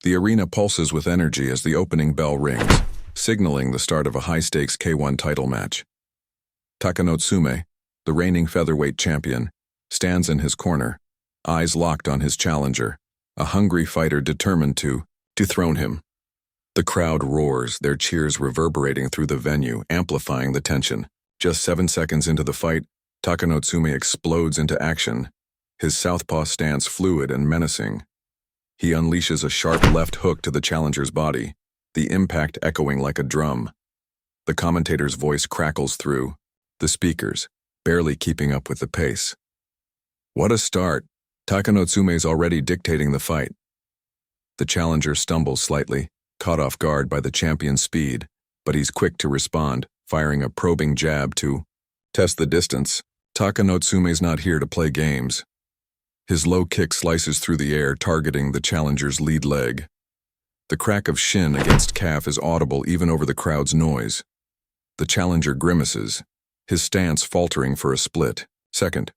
The arena pulses with energy as the opening bell rings, signaling the start of a high-stakes K1 title match. Takenotsume, the reigning featherweight champion, stands in his corner, eyes locked on his challenger, a hungry fighter determined to dethrone him. The crowd roars, their cheers reverberating through the venue, amplifying the tension. Just 7 seconds into the fight, Takenotsume explodes into action, his southpaw stance fluid and menacing. He unleashes a sharp left hook to the challenger's body, the impact echoing like a drum. The commentator's voice crackles through the speakers, barely keeping up with the pace. What a start! Takenotsume's already dictating the fight. The challenger stumbles slightly, caught off guard by the champion's speed, but he's quick to respond, firing a probing jab to test the distance. Takenotsume's not here to play games. His low kick slices through the air, targeting the challenger's lead leg. The crack of shin against calf is audible even over the crowd's noise. The challenger grimaces, his stance faltering for a split second.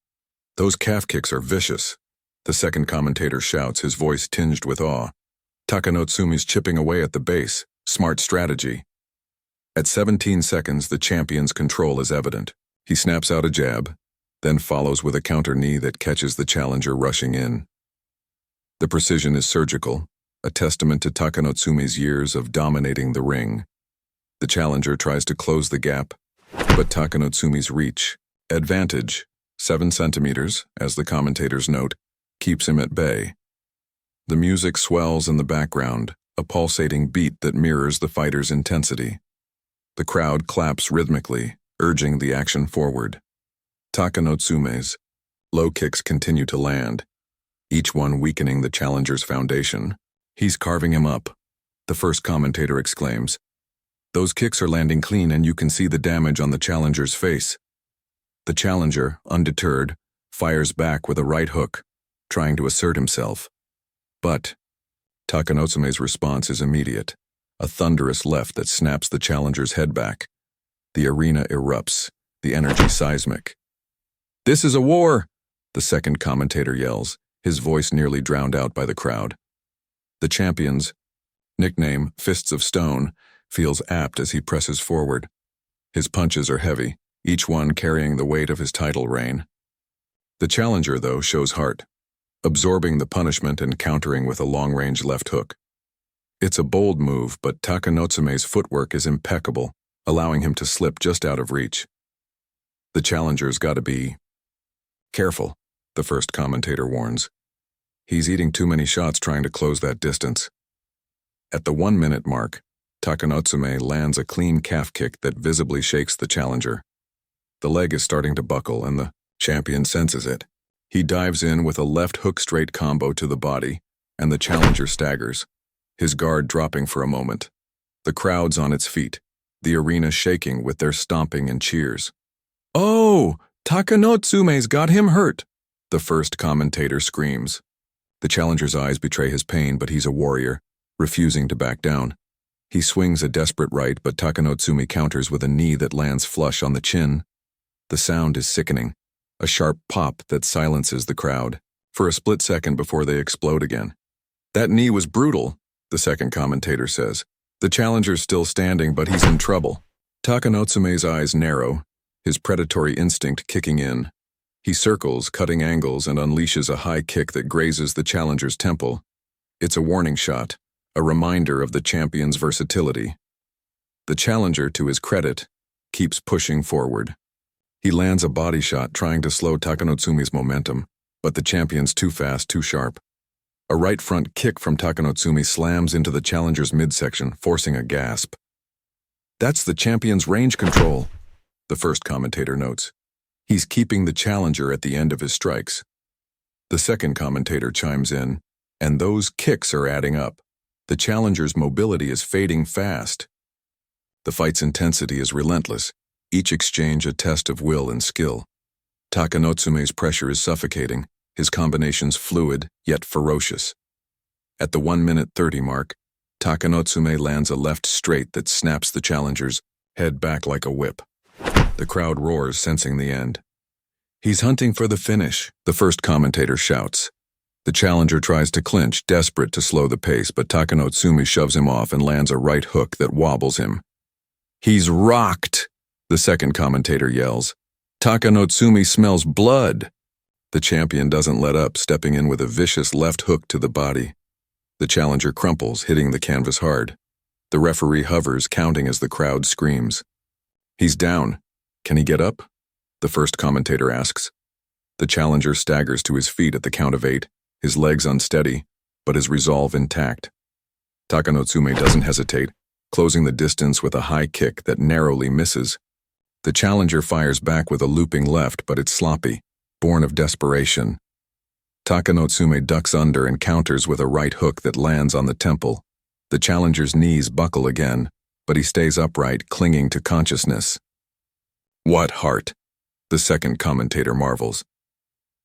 Those calf kicks are vicious, the second commentator shouts, his voice tinged with awe. Takenotsume's chipping away at the base, smart strategy. At 17 seconds, the champion's control is evident. He snaps out a jab, then follows with a counter knee that catches the challenger rushing in. The precision is surgical, a testament to Takenotsume's years of dominating the ring. The challenger tries to close the gap, but Takenotsume's reach, advantage, 7 centimeters, as the commentators note, keeps him at bay. The music swells in the background, a pulsating beat that mirrors the fighter's intensity. The crowd claps rhythmically, urging the action forward. Takenotsume's low kicks continue to land, each one weakening the challenger's foundation. He's carving him up, the first commentator exclaims. Those kicks are landing clean and you can see the damage on the challenger's face. The challenger, undeterred, fires back with a right hook, trying to assert himself. But Takenotsume's response is immediate, a thunderous left that snaps the challenger's head back. The arena erupts, the energy seismic. "This is a war!" the second commentator yells, his voice nearly drowned out by the crowd. The champion's nickname, Fists of Stone, feels apt as he presses forward. His punches are heavy, each one carrying the weight of his title reign. The challenger, though, shows heart, absorbing the punishment and countering with a long-range left hook. It's a bold move, but Takenotsume's footwork is impeccable, allowing him to slip just out of reach. The challenger's got to be careful, the first commentator warns. He's eating too many shots trying to close that distance. At the 1-minute mark, Takenotsume lands a clean calf kick that visibly shakes the challenger. The leg is starting to buckle and the champion senses it. He dives in with a left hook straight combo to the body, and the challenger staggers, his guard dropping for a moment. The crowd's on its feet, the arena shaking with their stomping and cheers. "Oh, Takenotsume's got him hurt!" the first commentator screams. The challenger's eyes betray his pain, but he's a warrior, refusing to back down. He swings a desperate right, but Takenotsume counters with a knee that lands flush on the chin. The sound is sickening, a sharp pop that silences the crowd, for a split second before they explode again. "That knee was brutal," the second commentator says. "The challenger's still standing, but he's in trouble." Takenotsume's eyes narrow, his predatory instinct kicking in. He circles, cutting angles, and unleashes a high kick that grazes the challenger's temple. It's a warning shot, a reminder of the champion's versatility. The challenger, to his credit, keeps pushing forward. He lands a body shot trying to slow Takenotsume's momentum, but the champion's too fast, too sharp. A right front kick from Takenotsume slams into the challenger's midsection, forcing a gasp. "That's the champion's range control," the first commentator notes. "He's keeping the challenger at the end of his strikes." The second commentator chimes in, "And those kicks are adding up. The challenger's mobility is fading fast." The fight's intensity is relentless, each exchange a test of will and skill. Takenotsume's pressure is suffocating, his combinations fluid yet ferocious. At the 1-minute 30 mark, Takenotsume lands a left straight that snaps the challenger's head back like a whip. The crowd roars, sensing the end. "He's hunting for the finish," the first commentator shouts. The challenger tries to clinch, desperate to slow the pace, but Takanotsumi shoves him off and lands a right hook that wobbles him. "He's rocked!" the second commentator yells. "Takanotsumi smells blood!" The champion doesn't let up, stepping in with a vicious left hook to the body. The challenger crumples, hitting the canvas hard. The referee hovers, counting as the crowd screams. "He's down. Can he get up?" the first commentator asks. The challenger staggers to his feet at the count of 8, his legs unsteady, but his resolve intact. Takanotsume doesn't hesitate, closing the distance with a high kick that narrowly misses. The challenger fires back with a looping left, but it's sloppy, born of desperation. Takanotsume ducks under and counters with a right hook that lands on the temple. The challenger's knees buckle again, but he stays upright, clinging to consciousness. "What heart?" the second commentator marvels.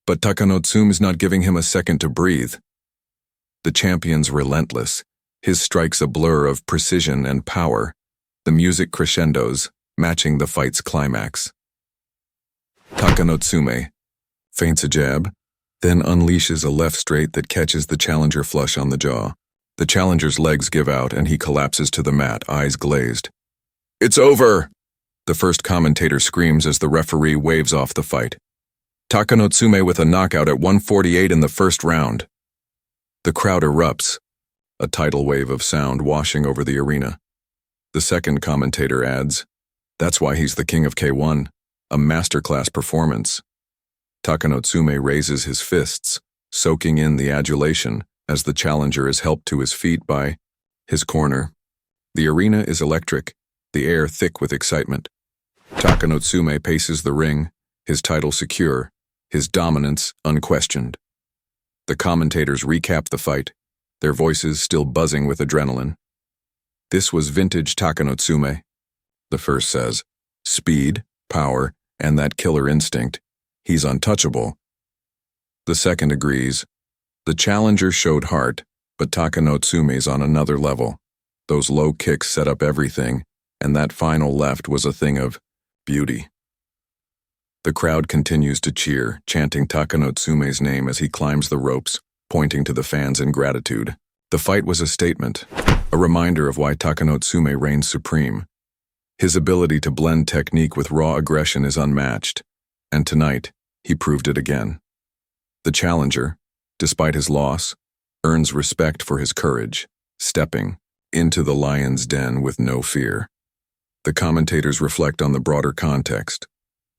But Takanotsume's not giving him a second to breathe. The champion's relentless, his strikes a blur of precision and power, the music crescendos, matching the fight's climax. Takanotsume feints a jab, then unleashes a left straight that catches the challenger flush on the jaw. The challenger's legs give out and he collapses to the mat, eyes glazed. "It's over!" the first commentator screams as the referee waves off the fight. Takanotsume with a knockout at 148 in the first round. The crowd erupts, a tidal wave of sound washing over the arena. The second commentator adds, "That's why he's the king of K1, a masterclass performance." Takanotsume raises his fists, soaking in the adulation as the challenger is helped to his feet by his corner. The arena is electric, the air thick with excitement. Takanotsume paces the ring, his title secure, his dominance unquestioned. The commentators recap the fight, their voices still buzzing with adrenaline. "This was vintage Takanotsume," the first says. "Speed, power, and that killer instinct. He's untouchable." The second agrees. The challenger showed heart, but Takanotsume's on another level. Those low kicks set up everything, and that final left was a thing of beauty. The crowd continues to cheer, chanting Takanotsume's name as he climbs the ropes, pointing to the fans in gratitude. The fight was a statement, a reminder of why Takanotsume reigns supreme. His ability to blend technique with raw aggression is unmatched, and tonight, he proved it again. The challenger, despite his loss, earns respect for his courage, stepping into the lion's den with no fear. The commentators reflect on the broader context.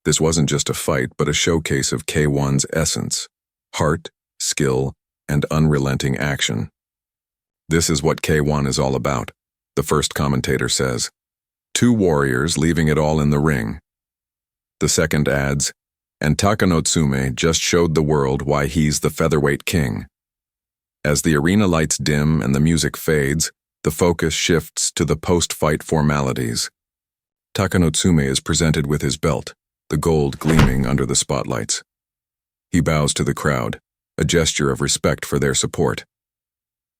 This wasn't just a fight, but a showcase of K1's essence, heart, skill, and unrelenting action. "This is what K1 is all about," the first commentator says. "Two warriors leaving it all in the ring." The second adds, "And Takanotsume just showed the world why he's the featherweight king." As the arena lights dim and the music fades, the focus shifts to the post-fight formalities. Takanotsume is presented with his belt, the gold gleaming under the spotlights. He bows to the crowd, a gesture of respect for their support.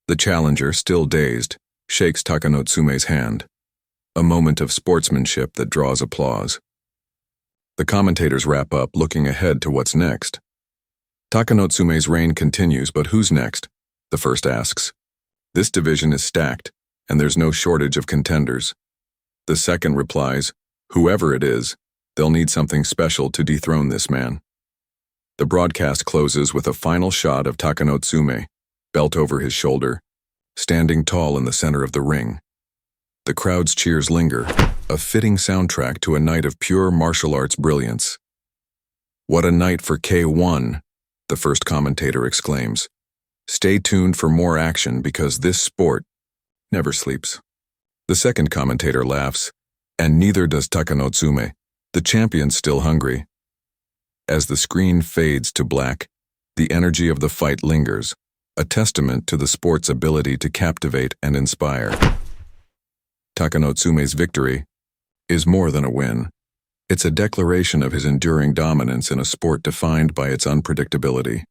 The challenger, still dazed, shakes Takanotsume's hand, a moment of sportsmanship that draws applause. The commentators wrap up, looking ahead to what's next. Takanotsume's reign continues, but who's next? The first asks. This division is stacked, and there's no shortage of contenders. The second replies, whoever it is, they'll need something special to dethrone this man. The broadcast closes with a final shot of Takanotsume, belt over his shoulder, standing tall in the center of the ring. The crowd's cheers linger, a fitting soundtrack to a night of pure martial arts brilliance. "What a night for K1, the first commentator exclaims. "Stay tuned for more action because this sport never sleeps." The second commentator laughs, and neither does Takanotsume. The champion's still hungry. As the screen fades to black, the energy of the fight lingers, a testament to the sport's ability to captivate and inspire. Takanotsume's victory is more than a win. It's a declaration of his enduring dominance in a sport defined by its unpredictability.